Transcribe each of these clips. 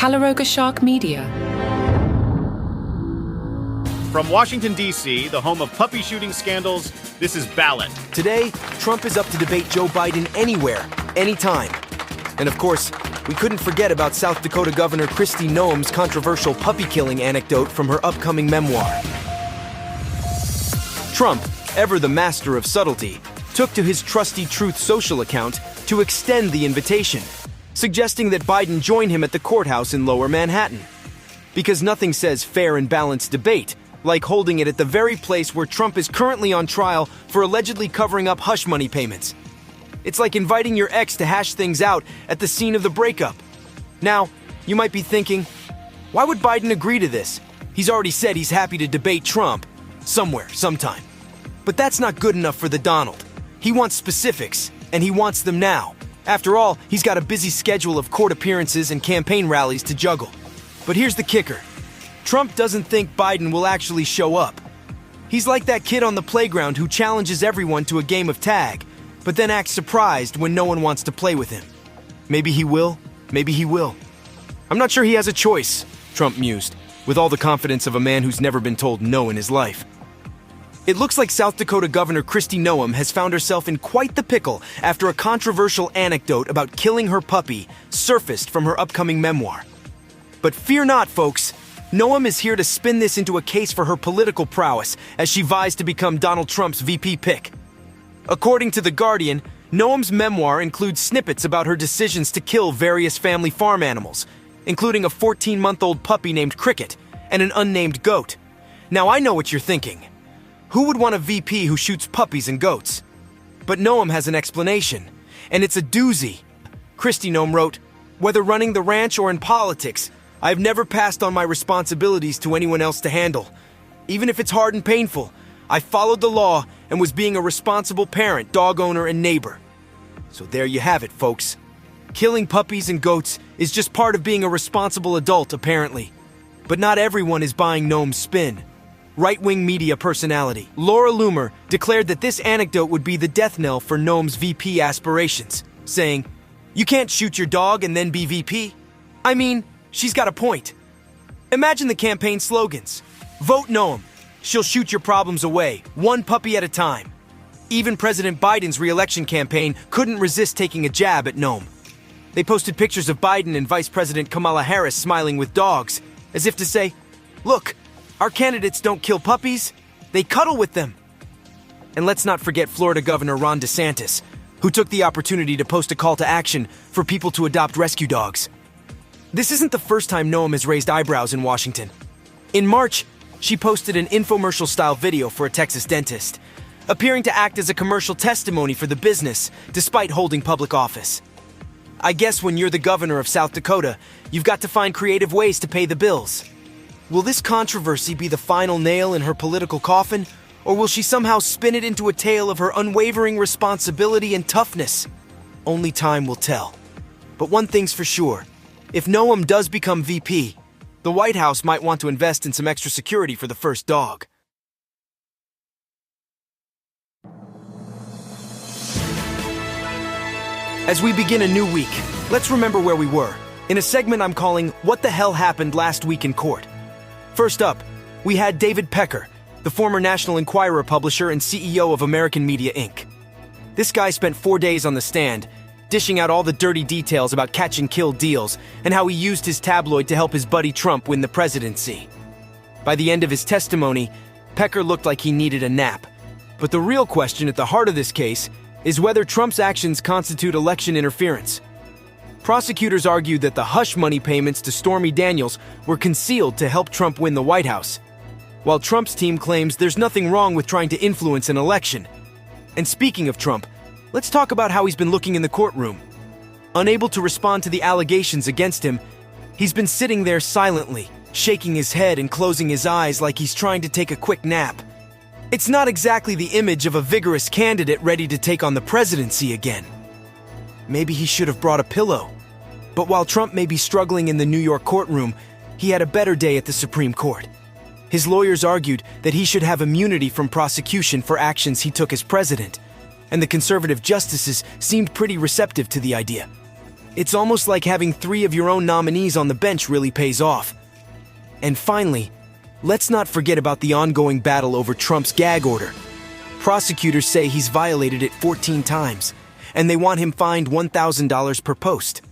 Calaroga Shark Media. From Washington, D.C., the home of puppy shooting scandals, this is Ballot. Today, Trump is up to debate Joe Biden anywhere, anytime. And of course, we couldn't forget about South Dakota Governor Kristi Noem's controversial puppy killing anecdote from her upcoming memoir. Trump, ever the master of subtlety, took to his trusty Truth Social account to extend the invitation, suggesting that Biden join him at the courthouse in Lower Manhattan. Because nothing says fair and balanced debate like holding it at the very place where Trump is currently on trial for allegedly covering up hush money payments. It's like inviting your ex to hash things out at the scene of the breakup. Now, you might be thinking, why would Biden agree to this? He's already said he's happy to debate Trump somewhere, sometime. But that's not good enough for the Donald. He wants specifics, and he wants them now. After all, he's got a busy schedule of court appearances and campaign rallies to juggle. But here's the kicker. Trump doesn't think Biden will actually show up. He's like that kid on the playground who challenges everyone to a game of tag, but then acts surprised when no one wants to play with him. Maybe he will, maybe he will. I'm not sure he has a choice, Trump mused, with all the confidence of a man who's never been told no in his life. It looks like South Dakota Governor Kristi Noem has found herself in quite the pickle after a controversial anecdote about killing her puppy surfaced from her upcoming memoir. But fear not, folks. Noem is here to spin this into a case for her political prowess as she vies to become Donald Trump's VP pick. According to The Guardian, Noem's memoir includes snippets about her decisions to kill various family farm animals, including a 14-month-old puppy named Cricket and an unnamed goat. Now I know what you're thinking. Who would want a VP who shoots puppies and goats? But Noem has an explanation, and it's a doozy. Kristi Noem wrote, "Whether running the ranch or in politics, I've never passed on my responsibilities to anyone else to handle. Even if it's hard and painful, I followed the law and was being a responsible parent, dog owner, and neighbor." So there you have it, folks. Killing puppies and goats is just part of being a responsible adult, apparently. But not everyone is buying Noem's spin. Right-wing media personality Laura Loomer declared that this anecdote would be the death knell for Noem's VP aspirations, saying, "You can't shoot your dog and then be VP." I mean, she's got a point. Imagine the campaign slogans. Vote Noem. She'll shoot your problems away, one puppy at a time. Even President Biden's re-election campaign couldn't resist taking a jab at Noem. They posted pictures of Biden and Vice President Kamala Harris smiling with dogs, as if to say, "Look, our candidates don't kill puppies, they cuddle with them." And let's not forget Florida Governor Ron DeSantis, who took the opportunity to post a call to action for people to adopt rescue dogs. This isn't the first time Noem has raised eyebrows in Washington. In March, she posted an infomercial-style video for a Texas dentist, appearing to act as a commercial testimony for the business, despite holding public office. I guess when you're the governor of South Dakota, you've got to find creative ways to pay the bills. Will this controversy be the final nail in her political coffin, or will she somehow spin it into a tale of her unwavering responsibility and toughness? Only time will tell. But one thing's for sure. If Noem does become VP, the White House might want to invest in some extra security for the first dog. As we begin a new week, let's remember where we were, in a segment I'm calling What the Hell Happened Last Week in Court. First up, we had David Pecker, the former National Enquirer publisher and CEO of American Media, Inc. This guy spent 4 days on the stand, dishing out all the dirty details about catch-and-kill deals and how he used his tabloid to help his buddy Trump win the presidency. By the end of his testimony, Pecker looked like he needed a nap. But the real question at the heart of this case is whether Trump's actions constitute election interference. Prosecutors argued that the hush money payments to Stormy Daniels were concealed to help Trump win the White House, while Trump's team claims there's nothing wrong with trying to influence an election. And speaking of Trump, let's talk about how he's been looking in the courtroom. Unable to respond to the allegations against him, he's been sitting there silently, shaking his head and closing his eyes like he's trying to take a quick nap. It's not exactly the image of a vigorous candidate ready to take on the presidency again. Maybe he should have brought a pillow. But while Trump may be struggling in the New York courtroom, he had a better day at the Supreme Court. His lawyers argued that he should have immunity from prosecution for actions he took as president, and the conservative justices seemed pretty receptive to the idea. It's almost like having 3 of your own nominees on the bench really pays off. And finally, let's not forget about the ongoing battle over Trump's gag order. Prosecutors say he's violated it 14 times, and they want him fined $1,000 per post.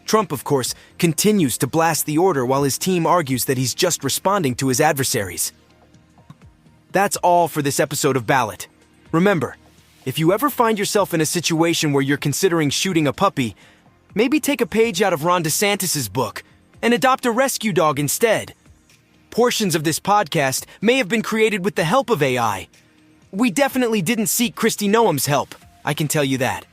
Trump, of course, continues to blast the order while his team argues that he's just responding to his adversaries. That's all for this episode of Ballot. Remember, if you ever find yourself in a situation where you're considering shooting a puppy, maybe take a page out of Ron DeSantis' book and adopt a rescue dog instead. Portions of this podcast may have been created with the help of AI. We definitely didn't seek Kristi Noem's help, I can tell you that.